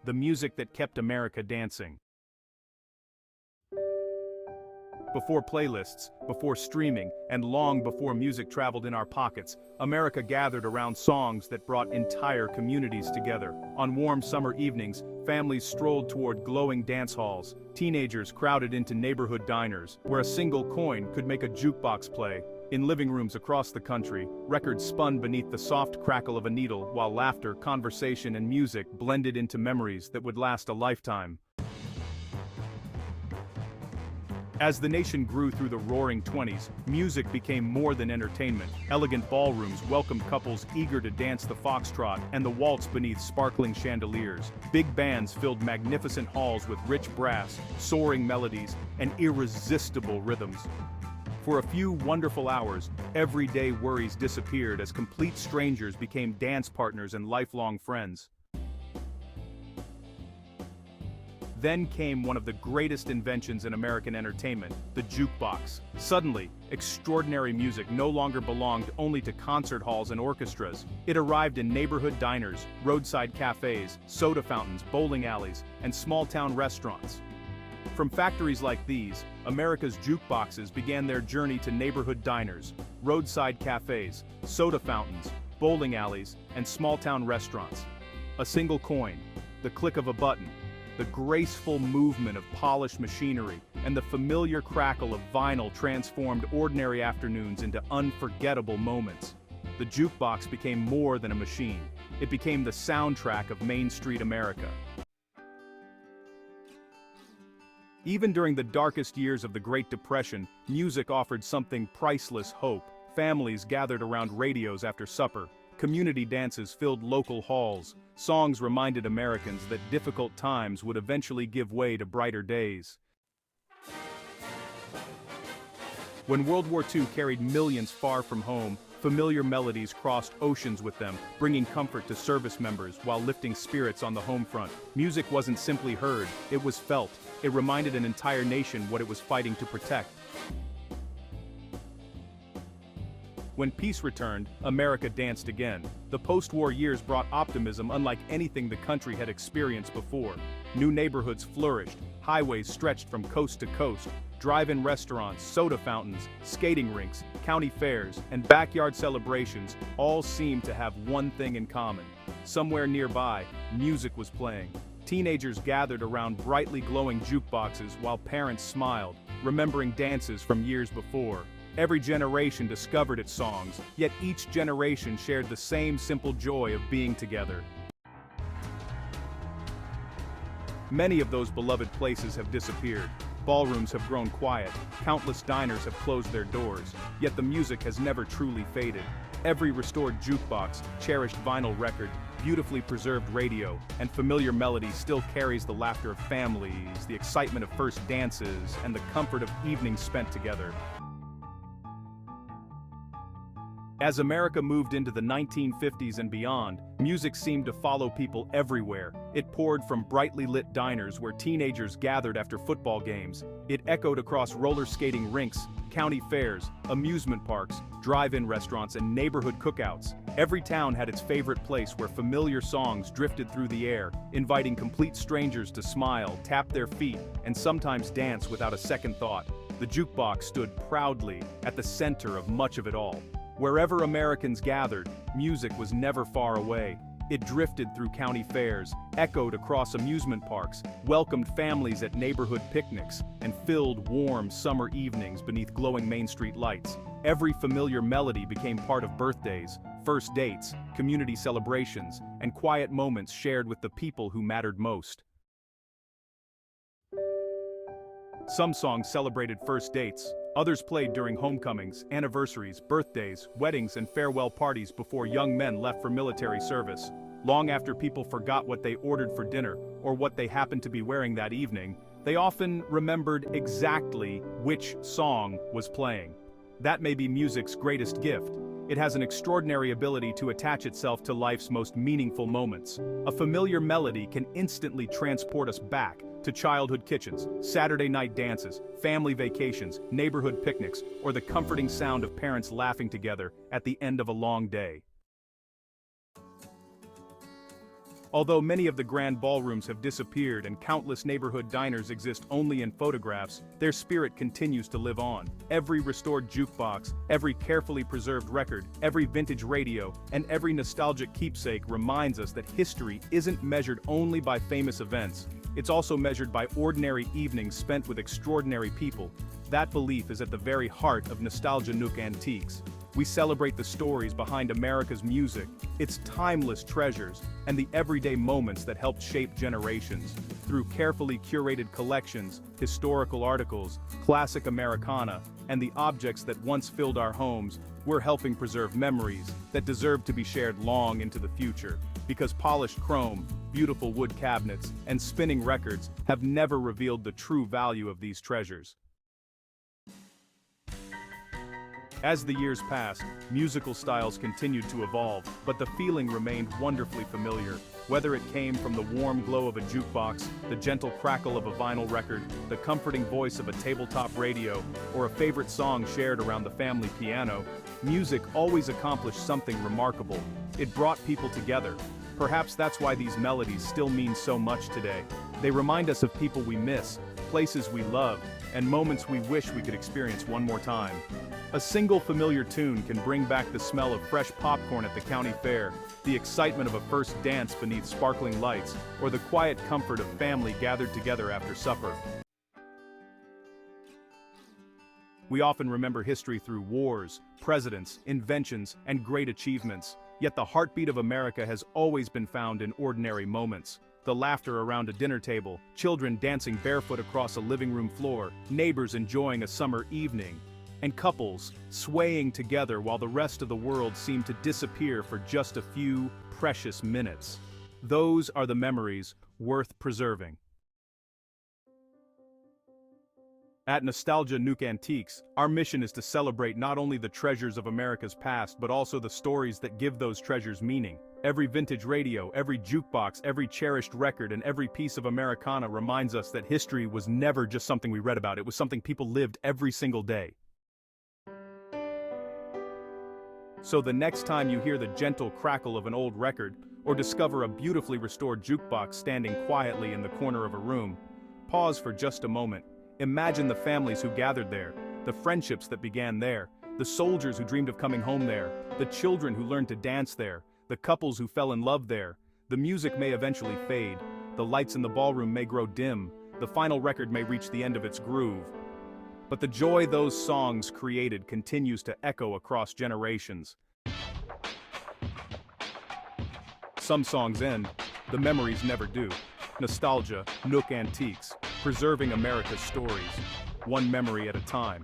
the music that kept America dancing. Before playlists, before streaming, and long before music traveled in our pockets, America gathered around songs that brought entire communities together. On warm summer evenings, families strolled toward glowing dance halls. Teenagers crowded into neighborhood diners, where a single coin could make a jukebox play. In living rooms across the country, records spun beneath the soft crackle of a needle, while laughter, conversation, and music blended into memories that would last a lifetime. As the nation grew through the roaring 20s, music became more than entertainment. Elegant ballrooms welcomed couples eager to dance the foxtrot and the waltz beneath sparkling chandeliers. Big bands filled magnificent halls with rich brass, soaring melodies, and irresistible rhythms. For a few wonderful hours, everyday worries disappeared as complete strangers became dance partners and lifelong friends. Then came one of the greatest inventions in American entertainment, the jukebox. Suddenly, extraordinary music no longer belonged only to concert halls and orchestras. It arrived in neighborhood diners, roadside cafes, soda fountains, bowling alleys, and small-town restaurants. From factories like these, America's jukeboxes began their journey to neighborhood diners, roadside cafes, soda fountains, bowling alleys, and small-town restaurants. A single coin, the click of a button, the graceful movement of polished machinery, and the familiar crackle of vinyl transformed ordinary afternoons into unforgettable moments. The jukebox became more than a machine. It became the soundtrack of Main Street America. Even during the darkest years of the Great Depression, music offered something priceless: hope. Families gathered around radios after supper. Community dances filled local halls. Songs reminded Americans that difficult times would eventually give way to brighter days. When World War II carried millions far from home, familiar melodies crossed oceans with them, bringing comfort to service members while lifting spirits on the home front. Music wasn't simply heard, it was felt. It reminded an entire nation what it was fighting to protect. When peace returned, America danced again. The post-war years brought optimism unlike anything the country had experienced before. New neighborhoods flourished, highways stretched from coast to coast, drive-in restaurants, soda fountains, skating rinks, county fairs, and backyard celebrations all seemed to have one thing in common. Somewhere nearby, music was playing. Teenagers gathered around brightly glowing jukeboxes while parents smiled, remembering dances from years before. Every generation discovered its songs, yet each generation shared the same simple joy of being together. Many of those beloved places have disappeared. Ballrooms have grown quiet, countless diners have closed their doors, yet the music has never truly faded. Every restored jukebox, cherished vinyl record, beautifully preserved radio, and familiar melody still carries the laughter of families, the excitement of first dances, and the comfort of evenings spent together. As America moved into the 1950s and beyond, music seemed to follow people everywhere. It poured from brightly lit diners where teenagers gathered after football games. It echoed across roller skating rinks, county fairs, amusement parks, drive-in restaurants, and neighborhood cookouts. Every town had its favorite place where familiar songs drifted through the air, inviting complete strangers to smile, tap their feet, and sometimes dance without a second thought. The jukebox stood proudly at the center of much of it all. Wherever Americans gathered, music was never far away. It drifted through county fairs, echoed across amusement parks, welcomed families at neighborhood picnics, and filled warm summer evenings beneath glowing Main Street lights. Every familiar melody became part of birthdays, first dates, community celebrations, and quiet moments shared with the people who mattered most. Some songs celebrated first dates. Others played during homecomings, anniversaries, birthdays, weddings, and farewell parties before young men left for military service. Long after people forgot what they ordered for dinner or what they happened to be wearing that evening, they often remembered exactly which song was playing. That may be music's greatest gift. It has an extraordinary ability to attach itself to life's most meaningful moments. A familiar melody can instantly transport us back to childhood kitchens, Saturday night dances, family vacations, neighborhood picnics, or the comforting sound of parents laughing together at the end of a long day. Although many of the grand ballrooms have disappeared and countless neighborhood diners exist only in photographs, their spirit continues to live on. Every restored jukebox, every carefully preserved record, every vintage radio, and every nostalgic keepsake reminds us that history isn't measured only by famous events. It's also measured by ordinary evenings spent with extraordinary people. That belief is at the very heart of Nostalgia Nook Antiques. We celebrate the stories behind America's music, its timeless treasures, and the everyday moments that helped shape generations. Through carefully curated collections, historical articles, classic Americana, and the objects that once filled our homes, we're helping preserve memories that deserve to be shared long into the future. Because polished chrome, beautiful wood cabinets, and spinning records have never revealed the true value of these treasures. As the years passed, musical styles continued to evolve, but the feeling remained wonderfully familiar. Whether it came from the warm glow of a jukebox, the gentle crackle of a vinyl record, the comforting voice of a tabletop radio, or a favorite song shared around the family piano, music always accomplished something remarkable. It brought people together. Perhaps that's why these melodies still mean so much today. They remind us of people we miss, places we love, and moments we wish we could experience one more time. A single familiar tune can bring back the smell of fresh popcorn at the county fair, the excitement of a first dance beneath sparkling lights, or the quiet comfort of family gathered together after supper. We often remember history through wars, presidents, inventions, and great achievements. Yet the heartbeat of America has always been found in ordinary moments. The laughter around a dinner table, children dancing barefoot across a living room floor, neighbors enjoying a summer evening, and couples swaying together while the rest of the world seemed to disappear for just a few precious minutes. Those are the memories worth preserving. At Nostalgia Nook Antiques, our mission is to celebrate not only the treasures of America's past but also the stories that give those treasures meaning. Every vintage radio, every jukebox, every cherished record, and every piece of Americana reminds us that history was never just something we read about, it was something people lived every single day. So the next time you hear the gentle crackle of an old record, or discover a beautifully restored jukebox standing quietly in the corner of a room, pause for just a moment. Imagine the families who gathered there, the friendships that began there, the soldiers who dreamed of coming home there, the children who learned to dance there, the couples who fell in love there. The music may eventually fade, the lights in the ballroom may grow dim, the final record may reach the end of its groove. But the joy those songs created continues to echo across generations. Some songs end, the memories never do. Nostalgia Nook Antiques, preserving America's stories, one memory at a time.